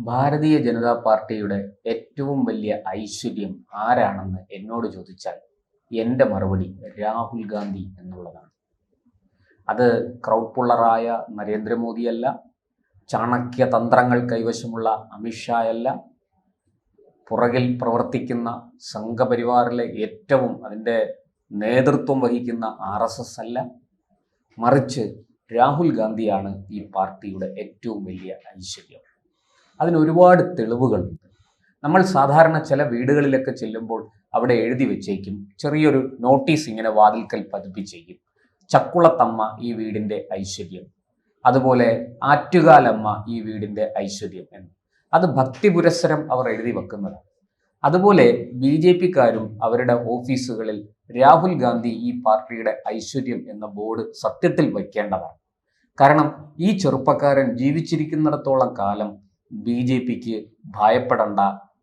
ഭാരതീയ ജനതാ പാർട്ടിയുടെ ഏറ്റവും വലിയ ഐശ്വര്യം ആരാണെന്ന് എന്നോട് ചോദിച്ചാൽ എൻ്റെ മറുപടി രാഹുൽ ഗാന്ധി എന്നുള്ളതാണ്. അത് ക്രൗഡ് പുള്ളറായ നരേന്ദ്രമോദിയല്ല, ചാണക്യ തന്ത്രങ്ങൾ കൈവശമുള്ള അമിത്ഷായല്ല, പുറകിൽ പ്രവർത്തിക്കുന്ന സംഘപരിവാറിലെ ഏറ്റവും അതിൻ്റെ നേതൃത്വം വഹിക്കുന്ന RSS അല്ല, മറിച്ച് രാഹുൽ ഗാന്ധിയാണ് ഈ പാർട്ടിയുടെ ഏറ്റവും വലിയ ഐശ്വര്യം. അതിന് ഒരുപാട് തെളിവുകളുണ്ട്. നമ്മൾ സാധാരണ ചില വീടുകളിലൊക്കെ ചെല്ലുമ്പോൾ അവിടെ എഴുതി വെച്ചേക്കും, ചെറിയൊരു നോട്ടീസ് ഇങ്ങനെ വാതിൽക്കൽ പതിപ്പിച്ചേക്കും, ചക്കുളത്തമ്മ ഈ വീടിൻ്റെ ഐശ്വര്യം, അതുപോലെ ആറ്റുകാലമ്മ ഈ വീടിൻ്റെ ഐശ്വര്യം എന്ന്. അത് ഭക്തി പുരസ്സരം അവർ എഴുതി വെക്കുന്നതാണ്. അതുപോലെ BJPക്കാരും അവരുടെ ഓഫീസുകളിൽ രാഹുൽ ഗാന്ധി ഈ പാർട്ടിയുടെ ഐശ്വര്യം എന്ന ബോർഡ് സത്യത്തിൽ വയ്ക്കേണ്ടതാണ്. കാരണം ഈ ചെറുപ്പക്കാരൻ ജീവിച്ചിരിക്കുന്നിടത്തോളം കാലം BJPക്ക് ഭയപ്പെടേണ്ട,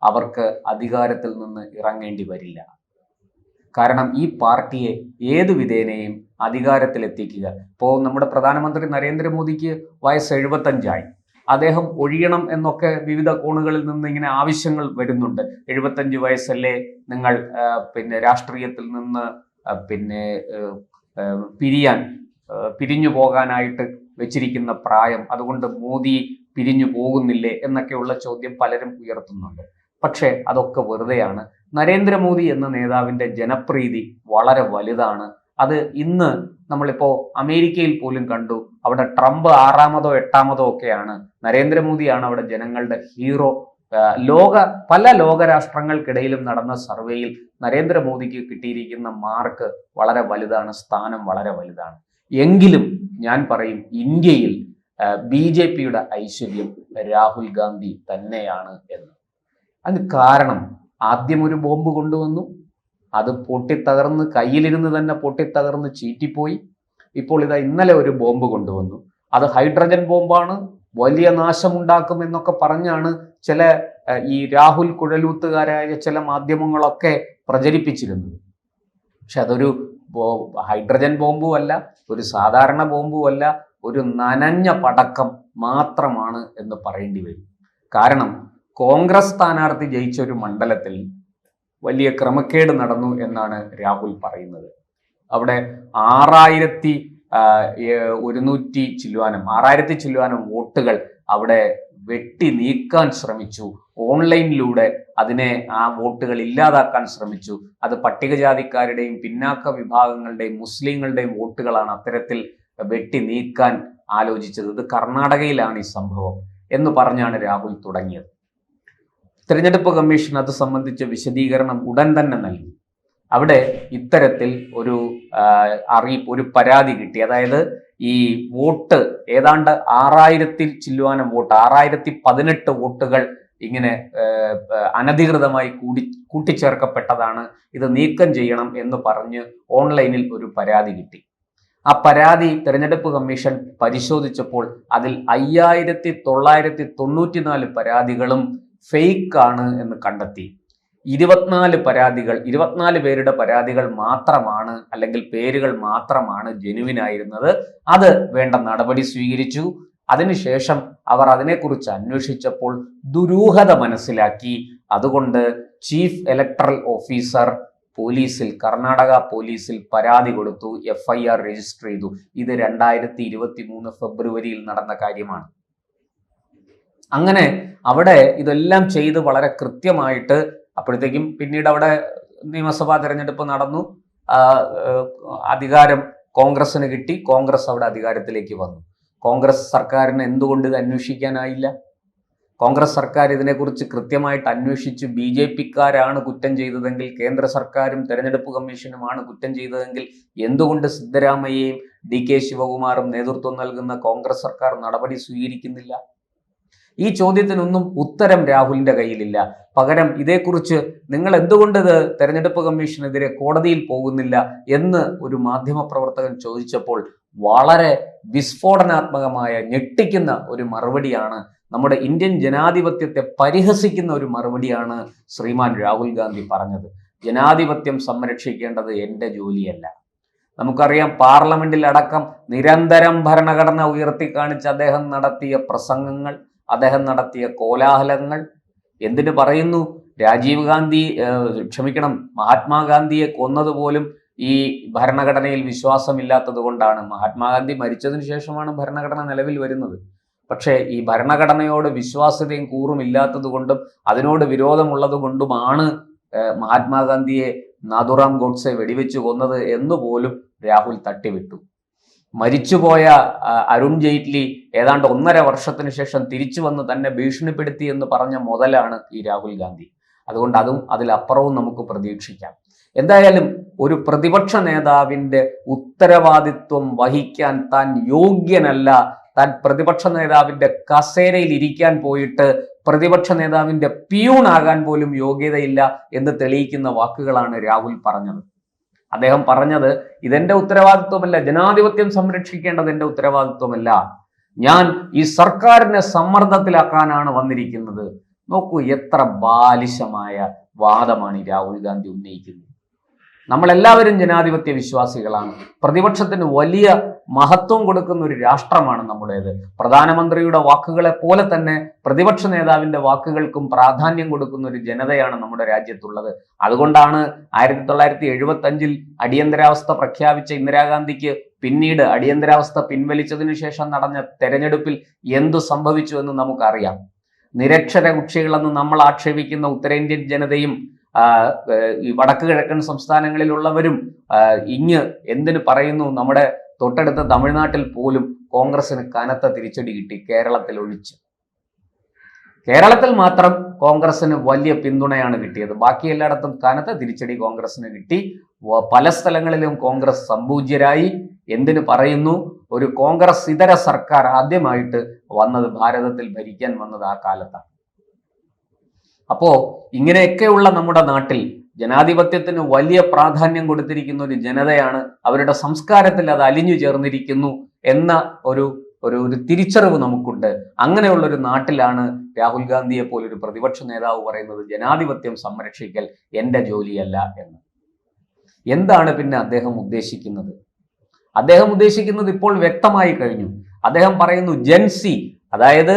അവർക്ക് അധികാരത്തിൽ നിന്ന് ഇറങ്ങേണ്ടി വരില്ല. കാരണം ഈ പാർട്ടിയെ ഏതു വിധേനയും അധികാരത്തിലെത്തിക്കുക. ഇപ്പോൾ നമ്മുടെ പ്രധാനമന്ത്രി നരേന്ദ്രമോദിക്ക് വയസ്സ് 75ആയി. അദ്ദേഹം ഒഴിയണം എന്നൊക്കെ വിവിധ കോണുകളിൽ നിന്ന് ഇങ്ങനെ ആവശ്യങ്ങൾ വരുന്നുണ്ട്. 75 വയസ്സല്ലേ നിങ്ങൾ രാഷ്ട്രീയത്തിൽ നിന്ന് പിരിഞ്ഞു പോകാനായിട്ട് വെച്ചിരിക്കുന്ന പ്രായം, അതുകൊണ്ട് മോദി പിരിഞ്ഞു പോകുന്നില്ലേ എന്നൊക്കെയുള്ള ചോദ്യം പലരും ഉയർത്തുന്നുണ്ട്. പക്ഷേ അതൊക്കെ വെറുതെയാണ്. നരേന്ദ്രമോദി എന്ന നേതാവിൻ്റെ ജനപ്രീതി വളരെ വലുതാണ്. അത് ഇന്ന് നമ്മളിപ്പോൾ അമേരിക്കയിൽ പോലും കണ്ടു. അവിടെ ട്രംപ് 6-മതോ 8-മതോ ഒക്കെയാണ്. നരേന്ദ്രമോദിയാണ് അവിടെ ജനങ്ങളുടെ ഹീറോ. പല ലോകരാഷ്ട്രങ്ങൾക്കിടയിലും നടന്ന സർവേയിൽ നരേന്ദ്രമോദിക്ക് കിട്ടിയിരിക്കുന്ന മാർക്ക് വളരെ വലുതാണ്, സ്ഥാനം വളരെ വലുതാണ്. എങ്കിലും ഞാൻ പറയും, ഇന്ത്യയിൽ BJPയുടെ ഐശ്വര്യം രാഹുൽ ഗാന്ധി തന്നെയാണ് എന്ന്. അതിന് കാരണം, ആദ്യം ഒരു ബോംബ് കൊണ്ടുവന്നു, അത് പൊട്ടിത്തകർന്ന് കയ്യിലിരുന്ന് തന്നെ പൊട്ടിത്തകർന്ന് ചീറ്റിപ്പോയി. ഇപ്പോൾ ഇതാ ഇന്നലെ ഒരു ബോംബ് കൊണ്ടുവന്നു, അത് ഹൈഡ്രജൻ ബോംബാണ്, വലിയ നാശമുണ്ടാക്കും എന്നൊക്കെ പറഞ്ഞാണ് ചില ഈ രാഹുൽ കുഴലൂത്തുകാരായ ചില മാധ്യമങ്ങളൊക്കെ പ്രചരിപ്പിച്ചിരുന്നത്. പക്ഷെ അതൊരു ഹൈഡ്രജൻ ബോംബും അല്ല, ഒരു സാധാരണ ബോംബും അല്ല, ഒരു നനഞ്ഞ പടക്കം മാത്രമാണ് എന്ന് പറയേണ്ടി വരും. കാരണം കോൺഗ്രസ് സ്ഥാനാർത്ഥി ജയിച്ച ഒരു മണ്ഡലത്തിൽ വലിയ ക്രമക്കേട് നടന്നു എന്നാണ് രാഹുൽ പറയുന്നത്. അവിടെ 6100 ചില്ലുവാനം വോട്ടുകൾ അവിടെ വെട്ടി നീക്കാൻ ശ്രമിച്ചു. ഓൺലൈനിലൂടെ ആ വോട്ടുകൾ ഇല്ലാതാക്കാൻ ശ്രമിച്ചു. അത് പട്ടികജാതിക്കാരുടെയും പിന്നാക്ക വിഭാഗങ്ങളുടെയും മുസ്ലിങ്ങളുടെയും വോട്ടുകളാണ് അത്തരത്തിൽ വെട്ടി നീക്കാൻ ആലോചിച്ചത്. ഇത് കർണാടകയിലാണ് ഈ സംഭവം എന്ന് പറഞ്ഞാണ് രാഹുൽ തുടങ്ങിയത്. തിരഞ്ഞെടുപ്പ് കമ്മീഷൻ അത് സംബന്ധിച്ച വിശദീകരണം ഉടൻ തന്നെ നൽകി. അവിടെ ഇത്തരത്തിൽ ഒരു ഒരു പരാതി കിട്ടി. അതായത് ഈ വോട്ട് ഏതാണ്ട് 6000 ചില്ലുവാനം വോട്ട്, 6018 വോട്ടുകൾ ഇങ്ങനെ അനധികൃതമായി കൂട്ടിച്ചേർക്കപ്പെട്ടതാണ്, ഇത് നീക്കം ചെയ്യണം എന്ന് പറഞ്ഞ് ഓൺലൈനിൽ ഒരു പരാതി കിട്ടി. ആ പരാതി തെരഞ്ഞെടുപ്പ് കമ്മീഷൻ പരിശോധിച്ചപ്പോൾ അതിൽ 5994 പരാതികളും ഫേക്ക് ആണ് എന്ന് കണ്ടെത്തി. 24 പേരുടെ പരാതികൾ മാത്രമാണ്, അല്ലെങ്കിൽ പേരുകൾ മാത്രമാണ് ജെനുവിൻ ആയിരുന്നത്. അത് വേണ്ട നടപടി സ്വീകരിച്ചു. അതിനുശേഷം അവർ അതിനെക്കുറിച്ച് അന്വേഷിച്ചപ്പോൾ ദുരൂഹത മനസ്സിലാക്കി. അതുകൊണ്ട് ചീഫ് ഇലക്ടറൽ ഓഫീസർ കർണാടക പോലീസിൽ പരാതി കൊടുത്തു, FIR രജിസ്റ്റർ ചെയ്തു. ഇത് 2023 ഫെബ്രുവരിയിൽ നടന്ന കാര്യമാണ്. അങ്ങനെ അവിടെ ഇതെല്ലാം ചെയ്ത് വളരെ കൃത്യമായിട്ട് അപ്പോഴത്തേക്കും പിന്നീട് അവിടെ നിയമസഭാ തെരഞ്ഞെടുപ്പ് നടന്നു. അധികാരം കോൺഗ്രസിന് കിട്ടി. കോൺഗ്രസ് അവിടെ അധികാരത്തിലേക്ക് വന്നു. കോൺഗ്രസ് സർക്കാരിന് എന്തുകൊണ്ട് ഇത് അന്വേഷിക്കാനായില്ല? കോൺഗ്രസ് സർക്കാർ ഇതിനെക്കുറിച്ച് കൃത്യമായിട്ട് അന്വേഷിച്ചു. BJPക്കാരാണ് കുറ്റം ചെയ്തതെങ്കിൽ, കേന്ദ്ര സർക്കാരും തെരഞ്ഞെടുപ്പ് കമ്മീഷനുമാണ് കുറ്റം ചെയ്തതെങ്കിൽ എന്തുകൊണ്ട് സിദ്ധരാമയ്യയും DK ശിവകുമാറും നേതൃത്വം നൽകുന്ന കോൺഗ്രസ് സർക്കാർ നടപടി സ്വീകരിക്കുന്നില്ല? ഈ ചോദ്യത്തിനൊന്നും ഉത്തരം രാഹുലിന്റെ കയ്യിലില്ല. പകരം ഇതേക്കുറിച്ച് നിങ്ങൾ എന്തുകൊണ്ട് ഇത് തെരഞ്ഞെടുപ്പ് കമ്മീഷനെതിരെ കോടതിയിൽ പോകുന്നില്ല എന്ന് ഒരു മാധ്യമപ്രവർത്തകൻ ചോദിച്ചപ്പോൾ വളരെ വിസ്ഫോടനാത്മകമായ, ഞെട്ടിക്കുന്ന ഒരു മറുപടിയാണ്, നമ്മുടെ ഇന്ത്യൻ ജനാധിപത്യത്തെ പരിഹസിക്കുന്ന ഒരു മറുപടിയാണ് ശ്രീമാൻ രാഹുൽ ഗാന്ധി പറഞ്ഞത്. ജനാധിപത്യം സംരക്ഷിക്കേണ്ടത് എൻ്റെ ജോലിയല്ല. നമുക്കറിയാം, പാർലമെന്റിൽ അടക്കം നിരന്തരം ഭരണഘടന ഉയർത്തിക്കാണിച്ച് അദ്ദേഹം നടത്തിയ പ്രസംഗങ്ങൾ, അദ്ദേഹം നടത്തിയ കോലാഹലങ്ങൾ, എന്തിനു പറയുന്നു, രാജീവ് ഗാന്ധി മഹാത്മാഗാന്ധിയെ കൊന്നതുപോലും ഈ ഭരണഘടനയിൽ വിശ്വാസമില്ലാത്തത് കൊണ്ടാണ്. മഹാത്മാഗാന്ധി മരിച്ചതിന് ശേഷമാണ് ഭരണഘടന നിലവിൽ വരുന്നത്. പക്ഷേ ഈ ഭരണഘടനയോട് വിശ്വാസ്യതയും കൂറും ഇല്ലാത്തത് കൊണ്ടും അതിനോട് വിരോധമുള്ളത് കൊണ്ടുമാണ് മഹാത്മാഗാന്ധിയെ നാഥുറാം ഗോഡ്സെ വെടിവെച്ച് കൊന്നത് എന്നുപോലും രാഹുൽ തട്ടിവിട്ടു. മരിച്ചുപോയ അരുൺ ജെയ്റ്റ്ലി ഏതാണ്ട് 1.5 വർഷത്തിന് ശേഷം തിരിച്ചു വന്ന് തന്നെ ഭീഷണിപ്പെടുത്തി എന്ന് പറഞ്ഞ മുതലാണ് ഈ രാഹുൽ ഗാന്ധി. അതുകൊണ്ട് അതും അതിലപ്പുറവും നമുക്ക് പ്രതീക്ഷിക്കാം. എന്തായാലും ഒരു പ്രതിപക്ഷ നേതാവിന്റെ ഉത്തരവാദിത്വം വഹിക്കാൻ താൻ യോഗ്യനല്ല, താൻ പ്രതിപക്ഷ നേതാവിന്റെ കസേരയിൽ ഇരിക്കാൻ പോയിട്ട് പ്രതിപക്ഷ നേതാവിന്റെ പിയൂണാകാൻ പോലും യോഗ്യതയില്ല എന്ന് തെളിയിക്കുന്ന വാക്കുകളാണ് രാഹുൽ പറഞ്ഞത്. അദ്ദേഹം പറഞ്ഞത്, ഇതെന്റെ ഉത്തരവാദിത്വമല്ല, ജനാധിപത്യം സംരക്ഷിക്കേണ്ടത് എന്റെ ഉത്തരവാദിത്വമല്ല, ഞാൻ ഈ സർക്കാരിനെ സമ്മർദ്ദത്തിലാക്കാനാണ് വന്നിരിക്കുന്നത്. നോക്കൂ, എത്ര ബാലിശമായ വാദമാണ് ഈ രാഹുൽ ഗാന്ധി ഉന്നയിക്കുന്നത്. നമ്മളെല്ലാവരും ജനാധിപത്യ വിശ്വാസികളാണ്. പ്രതിപക്ഷത്തിന് വലിയ മഹത്വം കൊടുക്കുന്ന ഒരു രാഷ്ട്രമാണ് നമ്മുടേത്. പ്രധാനമന്ത്രിയുടെ വാക്കുകളെ പോലെ തന്നെ പ്രതിപക്ഷ നേതാവിന്റെ വാക്കുകൾക്കും പ്രാധാന്യം കൊടുക്കുന്ന ഒരു ജനതയാണ് നമ്മുടെ രാജ്യത്തുള്ളത്. അതുകൊണ്ടാണ് 1975 അടിയന്തരാവസ്ഥ പ്രഖ്യാപിച്ച ഇന്ദിരാഗാന്ധിക്ക് പിന്നീട് അടിയന്തരാവസ്ഥ പിൻവലിച്ചതിനു ശേഷം നടന്ന തെരഞ്ഞെടുപ്പിൽ എന്തു സംഭവിച്ചു എന്ന് നമുക്കറിയാം. നിരക്ഷര കുക്ഷികളെന്ന് നമ്മൾ ആക്ഷേപിക്കുന്ന ഉത്തരേന്ത്യൻ ജനതയും ഈ വടക്ക് കിഴക്കൻ സംസ്ഥാനങ്ങളിലുള്ളവരും എന്തിനു പറയുന്നു, നമ്മുടെ തൊട്ടടുത്ത തമിഴ്നാട്ടിൽ പോലും കോൺഗ്രസിന് കനത്ത തിരിച്ചടി കിട്ടി, കേരളത്തിൽ ഒഴിച്ച്. കേരളത്തിൽ മാത്രം കോൺഗ്രസിന് വലിയ പിന്തുണയാണ് കിട്ടിയത്. ബാക്കി എല്ലായിടത്തും കനത്ത തിരിച്ചടി കോൺഗ്രസിന് കിട്ടി. പല സ്ഥലങ്ങളിലും കോൺഗ്രസ് സംപൂജ്യരായി. എന്തിനു പറയുന്നു, ഒരു കോൺഗ്രസ് ഇതര സർക്കാർ ആദ്യമായിട്ട് വന്നത്, ഭാരതത്തിൽ ഭരിക്കാൻ വന്നത് ആ കാലത്താണ്. അപ്പോ ഇങ്ങനെയൊക്കെയുള്ള നമ്മുടെ നാട്ടിൽ ജനാധിപത്യത്തിന് വലിയ പ്രാധാന്യം കൊടുത്തിരിക്കുന്ന ഒരു ജനതയാണ്. അവരുടെ സംസ്കാരത്തിൽ അത് അലിഞ്ഞു ചേർന്നിരിക്കുന്നു എന്ന ഒരു തിരിച്ചറിവ് നമുക്കുണ്ട്. അങ്ങനെയുള്ള ഒരു നാട്ടിലാണ് രാഹുൽ ഗാന്ധിയെ പോലൊരു പ്രതിപക്ഷ നേതാവ് പറയുന്നത് ജനാധിപത്യം സംരക്ഷിക്കൽ എന്റെ ജോലിയല്ല എന്ന്. എന്താണ് പിന്നെ അദ്ദേഹം ഉദ്ദേശിക്കുന്നത്? അദ്ദേഹം ഉദ്ദേശിക്കുന്നത് ഇപ്പോൾ വ്യക്തമായി കഴിഞ്ഞു. അദ്ദേഹം പറയുന്നു, ജെൻസി, അതായത്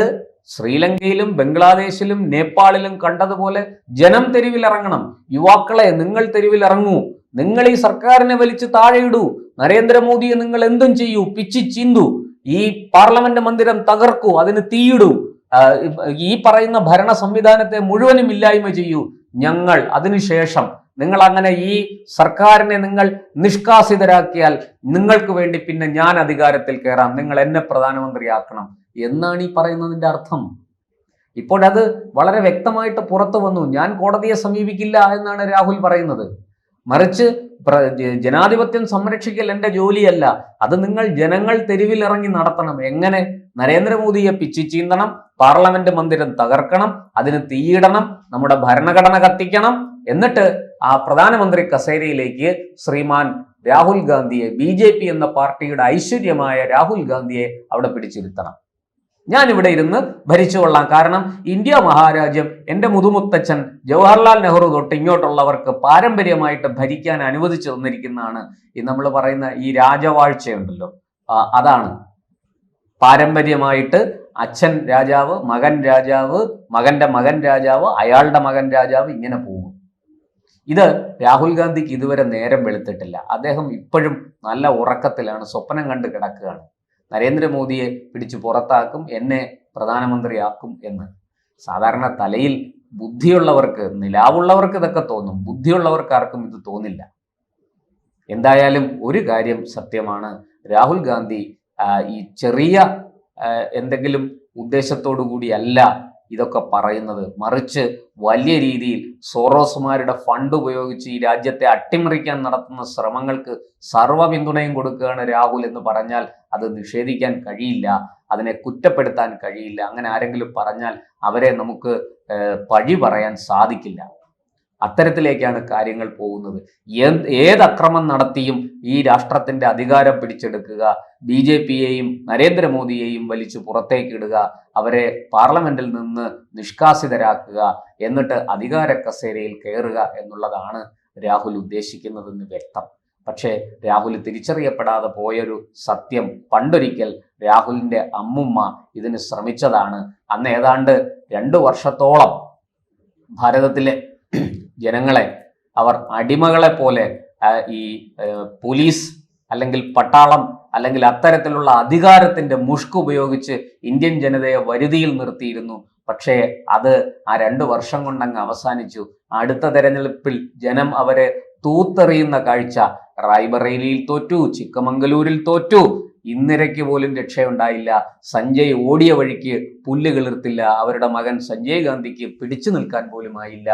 ശ്രീലങ്കയിലും ബംഗ്ലാദേശിലും നേപ്പാളിലും കണ്ടതുപോലെ ജനം തെരുവിലിറങ്ങണം. യുവാക്കളെ, നിങ്ങൾ തെരുവിലിറങ്ങൂ, നിങ്ങൾ ഈ സർക്കാരിനെ വലിച്ചു താഴെയിടൂ, നരേന്ദ്രമോദിയെ നിങ്ങൾ എന്തും ചെയ്യൂ, പിച്ചി ചീന്തു, ഈ പാർലമെന്റ് മന്ദിരം തകർക്കൂ, അതിന് തീയിടൂ, ഈ പറയുന്ന ഭരണ സംവിധാനത്തെ മുഴുവനും ഇല്ലായ്മ ചെയ്യൂ. ഞങ്ങൾ അതിനുശേഷം നിങ്ങൾ അങ്ങനെ ഈ സർക്കാരിനെ നിങ്ങൾ നിഷ്കാസിതരാക്കിയാൽ നിങ്ങൾക്ക് വേണ്ടി പിന്നെ ഞാൻ അധികാരത്തിൽ കയറാം, നിങ്ങൾ എന്നെ പ്രധാനമന്ത്രിയാക്കണം എന്നാണ് ഈ പറയുന്നതിന്റെ അർത്ഥം. ഇപ്പോഴത് വളരെ വ്യക്തമായിട്ട് പുറത്തു വന്നു. ഞാൻ കോടതിയെ സമീപിക്കില്ല എന്നാണ് രാഹുൽ പറയുന്നത്. മറിച്ച് ജനാധിപത്യം സംരക്ഷിക്കൽ എന്റെ ജോലിയല്ല, അത് ജനങ്ങൾ തെരുവിലിറങ്ങി നടത്തണം. എങ്ങനെ? നരേന്ദ്രമോദിയെ പിച്ചി ചീന്തണം, പാർലമെന്റ് മന്ദിരം തകർക്കണം, അതിന് തീയിടണം, നമ്മുടെ ഭരണഘടന കത്തിക്കണം, എന്നിട്ട് ആ പ്രധാനമന്ത്രി കസേരയിലേക്ക് ശ്രീമാൻ രാഹുൽ ഗാന്ധിയെ, BJP എന്ന പാർട്ടിയുടെ ഐശ്വര്യമായ രാഹുൽ ഗാന്ധിയെ അവിടെ പിടിച്ചിരുത്തണം. ഞാൻ ഇവിടെ ഇരുന്ന് ഭരിച്ചുകൊള്ളാം, കാരണം ഇന്ത്യ മഹാരാജ്യം എൻ്റെ മുതുമുത്തച്ഛൻ ജവഹർലാൽ നെഹ്റു തൊട്ട് ഇങ്ങോട്ടുള്ളവർക്ക് പാരമ്പര്യമായിട്ട് ഭരിക്കാൻ അനുവദിച്ചു തന്നിരിക്കുന്നതാണ് ഈ നമ്മൾ പറയുന്ന ഈ രാജവാഴ്ചയുണ്ടല്ലോ, അതാണ് പാരമ്പര്യമായിട്ട്. അച്ഛൻ രാജാവ്, മകൻ രാജാവ്, മകന്റെ മകൻ രാജാവ്, അയാളുടെ മകൻ രാജാവ്, ഇങ്ങനെ പോകും. ഇത് രാഹുൽ ഗാന്ധിക്ക് ഇതുവരെ നേരം വെളുത്തിട്ടില്ല. അദ്ദേഹം ഇപ്പോഴും നല്ല ഉറക്കത്തിലാണ്, സ്വപ്നം കണ്ട് കിടക്കുകയാണ്. നരേന്ദ്രമോദിയെ പിടിച്ചു പുറത്താക്കും, എന്നെ പ്രധാനമന്ത്രിയാക്കും എന്ന്. സാധാരണ തലയിൽ ബുദ്ധിയുള്ളവർക്ക്, നിലാവുള്ളവർക്ക് ഇതൊക്കെ തോന്നും, ബുദ്ധിയുള്ളവർക്ക് ആർക്കും ഇത് തോന്നില്ല. എന്തായാലും ഒരു കാര്യം സത്യമാണ്, രാഹുൽ ഗാന്ധി ഈ ചെറിയ എന്തെങ്കിലും ഉദ്ദേശത്തോടു കൂടിയല്ല ഇതൊക്കെ പറയുന്നത്, മറിച്ച് വലിയ രീതിയിൽ സോറോസുമാരുടെ ഫണ്ട് ഉപയോഗിച്ച് ഈ രാജ്യത്തെ അട്ടിമറിക്കാൻ നടത്തുന്ന ശ്രമങ്ങൾക്ക് സർവ്വ പിന്തുണയും കൊടുക്കുകയാണ് രാഹുൽ എന്ന് പറഞ്ഞാൽ അത് നിഷേധിക്കാൻ കഴിയില്ല, അതിനെ കുറ്റപ്പെടുത്താൻ കഴിയില്ല. അങ്ങനെ ആരെങ്കിലും പറഞ്ഞാൽ അവരെ നമുക്ക് പഴി പറയാൻ സാധിക്കില്ല. അത്തരത്തിലേക്കാണ് കാര്യങ്ങൾ പോകുന്നത്. ഏത് അക്രമം നടത്തിയും ഈ രാഷ്ട്രത്തിന്റെ അധികാരം പിടിച്ചെടുക്കുക, BJPയെയും നരേന്ദ്രമോദിയെയും വലിച്ചു പുറത്തേക്കിടുക, അവരെ പാർലമെന്റിൽ നിന്ന് നിഷ്കാസിതരാക്കുക, എന്നിട്ട് അധികാര കസേരയിൽ കയറുക എന്നുള്ളതാണ് രാഹുൽ ഉദ്ദേശിക്കുന്നതെന്ന് വ്യക്തം. പക്ഷേ രാഹുൽ തിരിച്ചറിയപ്പെടാതെ പോയൊരു സത്യം, പണ്ടൊരിക്കൽ രാഹുലിന്റെ അമ്മുമ്മ ഇതിന് ശ്രമിച്ചതാണ്. അന്ന് ഏതാണ്ട് 2 വർഷത്തോളം ഭാരതത്തിലെ ജനങ്ങളെ അവർ അടിമകളെ പോലെ ഈ പോലീസ് അല്ലെങ്കിൽ പട്ടാളം അല്ലെങ്കിൽ അത്തരത്തിലുള്ള അധികാരത്തിന്റെ മുഷ്ക് ഉപയോഗിച്ച് ഇന്ത്യൻ ജനതയെ വരുതിയിൽ നിർത്തിയിരുന്നു. പക്ഷേ അത് ആ 2 വർഷം കൊണ്ടങ്ങ് അവസാനിച്ചു. അടുത്ത തെരഞ്ഞെടുപ്പിൽ ജനം അവരെ തൂത്തെറിയുന്ന കാഴ്ച. റായ്ബറേലിയിൽ തോറ്റു, ചിക്കമംഗലൂരിൽ തോറ്റു, ഇന്ദിരയ്ക്ക് പോലും രക്ഷയുണ്ടായില്ല. സഞ്ജയ് ഓടിയ വഴിക്ക് പുല്ല് കിളിർത്തില്ല. അവരുടെ മകൻ സഞ്ജയ് ഗാന്ധിക്ക് പിടിച്ചു നിൽക്കാൻ പോലും ആയില്ല.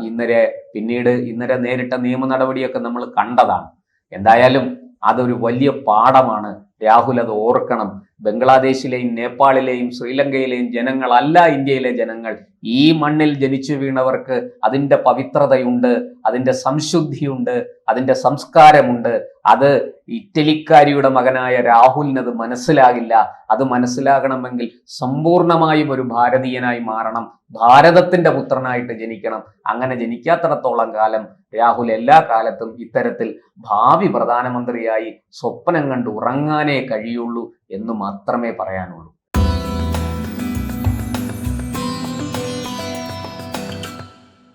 ഇന്നലെ നേരിട്ട നിയമ നടപടിയൊക്കെ നമ്മൾ കണ്ടതാണ്. എന്തായാലും അതൊരു വലിയ പാഠമാണ്. രാഹുൽ അത് ഓർക്കണം. ബംഗ്ലാദേശിലെയും നേപ്പാളിലെയും ശ്രീലങ്കയിലെയും ജനങ്ങളല്ല ഇന്ത്യയിലെ ജനങ്ങൾ. ഈ മണ്ണിൽ ജനിച്ചു വീണവർക്ക് അതിൻ്റെ പവിത്രതയുണ്ട്, അതിൻ്റെ സംശുദ്ധിയുണ്ട്, അതിൻ്റെ സംസ്കാരമുണ്ട്. അത് ഇറ്റലിക്കാരിയുടെ മകനായ രാഹുലിനത് മനസ്സിലാകില്ല. അത് മനസ്സിലാകണമെങ്കിൽ സമ്പൂർണമായും ഒരു ഭാരതീയനായി മാറണം, ഭാരതത്തിന്റെ പുത്രനായിട്ട് ജനിക്കണം. അങ്ങനെ ജനിക്കാത്തിടത്തോളം കാലം രാഹുൽ എല്ലാ കാലത്തും ഇത്തരത്തിൽ ഭാവി പ്രധാനമന്ത്രിയായി സ്വപ്നം കണ്ട് ഉറങ്ങാനേ കഴിയുള്ളൂ എന്ന് മാത്രമേ പറയാനുള്ളൂ.